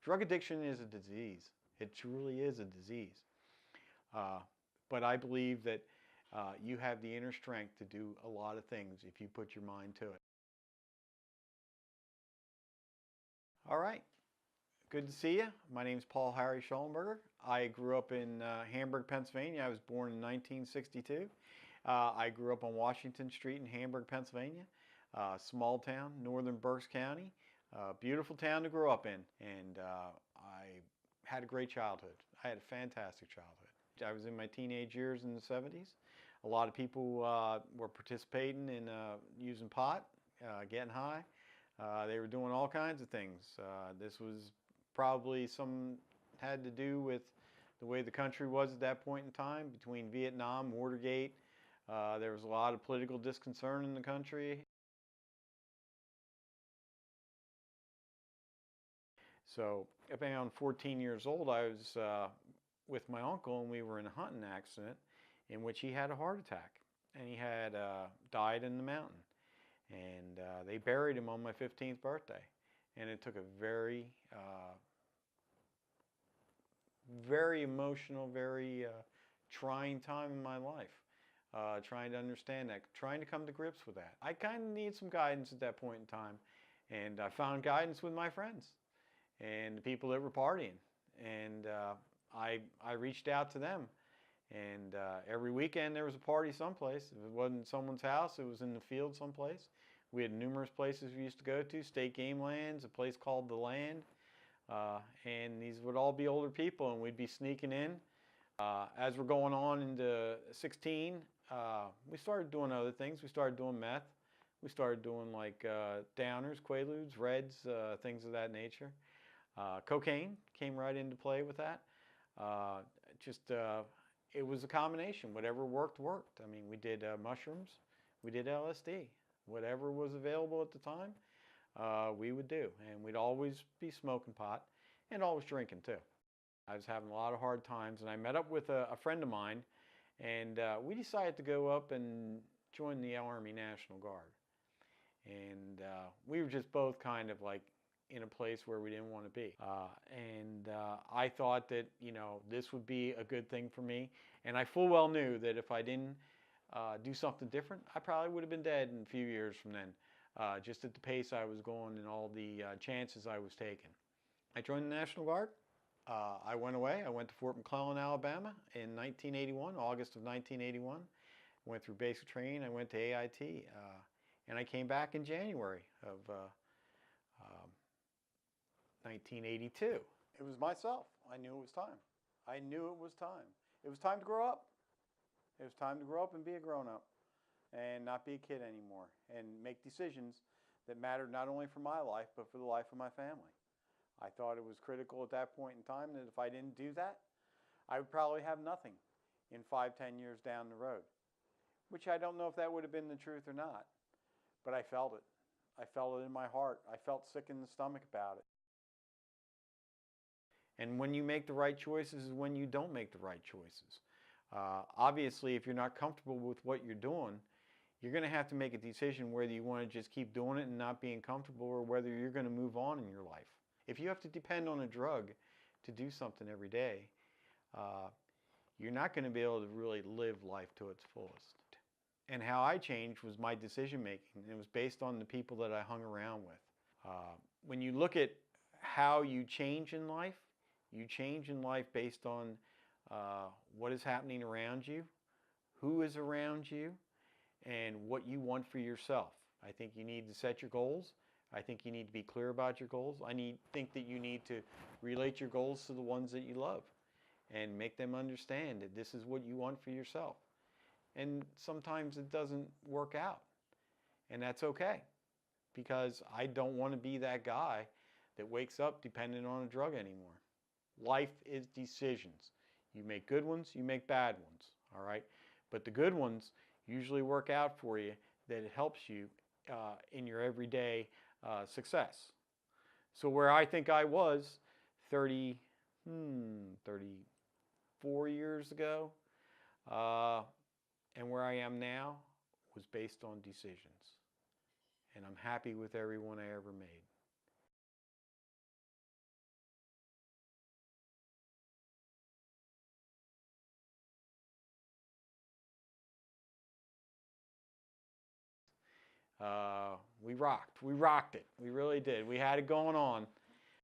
Drug addiction is a disease. It truly is a disease. Uh, but I believe that you have the inner strength to do a lot of things if you put your mind to it. All right. Good to see you. My name is Paul Harry Schollenberger. I grew up in Hamburg, Pennsylvania. I was born in 1962. I grew up on Washington Street in Hamburg, Pennsylvania. Small town, northern Berks County. Beautiful town to grow up in. And I had a great childhood. I had a fantastic childhood. I was in my teenage years in the 70s. A lot of people were participating in using pot, getting high. They were doing all kinds of things. This was probably some had to do with the way the country was at that point in time between Vietnam, Watergate. There was a lot of political disconcern in the country. So around 14 years old, I was with my uncle, and we were in a hunting accident in which he had a heart attack, and he had died in the mountain. And they buried him on my 15th birthday. And it took a very emotional, very trying time in my life, trying to understand that, trying to come to grips with that. I kind of need some guidance at that point in time, and I found guidance with my friends and the people that were partying. And I reached out to them, and every weekend there was a party someplace. If it wasn't someone's house, it was in the field someplace. We had numerous places we used to go to, state game lands, a place called The Land. And these would all be older people, and we'd be sneaking in. As we're going on into 16, we started doing other things. We started doing meth. We started doing like downers, quaaludes, reds, things of that nature. Cocaine came right into play with that. It was a combination. Whatever worked, worked. I mean, we did mushrooms. We did LSD. Whatever was available at the time, we would do. And we'd always be smoking pot and always drinking too. I was having a lot of hard times, and I met up with a friend of mine, and we decided to go up and join the Army National Guard. And we were just both kind of like in a place where we didn't want to be. I thought that, you know, this would be a good thing for me. And I full well knew that if I didn't do something different, I probably would have been dead in a few years from then, just at the pace I was going and all the chances I was taking. I joined the National Guard. I went away. I went to Fort McClellan, Alabama in 1981, August of 1981. Went through basic training. I went to AIT, and I came back in January of 1982. It was myself. I knew it was time. I knew it was time. It was time to grow up. It was time to grow up and be a grown-up and not be a kid anymore and make decisions that mattered not only for my life but for the life of my family. I thought it was critical at that point in time that if I didn't do that, I would probably have nothing in 5, 10 years down the road, which I don't know if that would have been the truth or not, but I felt it. I felt it in my heart. I felt sick in the stomach about it. And when you make the right choices is when you don't make the right choices. Obviously, if you're not comfortable with what you're doing, you're going to have to make a decision whether you want to just keep doing it and not being comfortable, or whether you're going to move on in your life. If you have to depend on a drug to do something every day, you're not going to be able to really live life to its fullest. And how I changed was my decision making. It was based on the people that I hung around with. When you look at how you change in life, you change in life based on what is happening around you, who is around you, and what you want for yourself. I think you need to set your goals. I think you need to be clear about your goals. Think that you need to relate your goals to the ones that you love and make them understand that this is what you want for yourself. And sometimes it doesn't work out, and that's okay, because I don't want to be that guy that wakes up dependent on a drug anymore. Life is decisions. You make good ones, you make bad ones, all right? But the good ones usually work out for you, that it helps you in your everyday success. So where I think I was 34 years ago, and where I am now was based on decisions. And I'm happy with every one I ever made. We rocked it. We really did. We had it going on.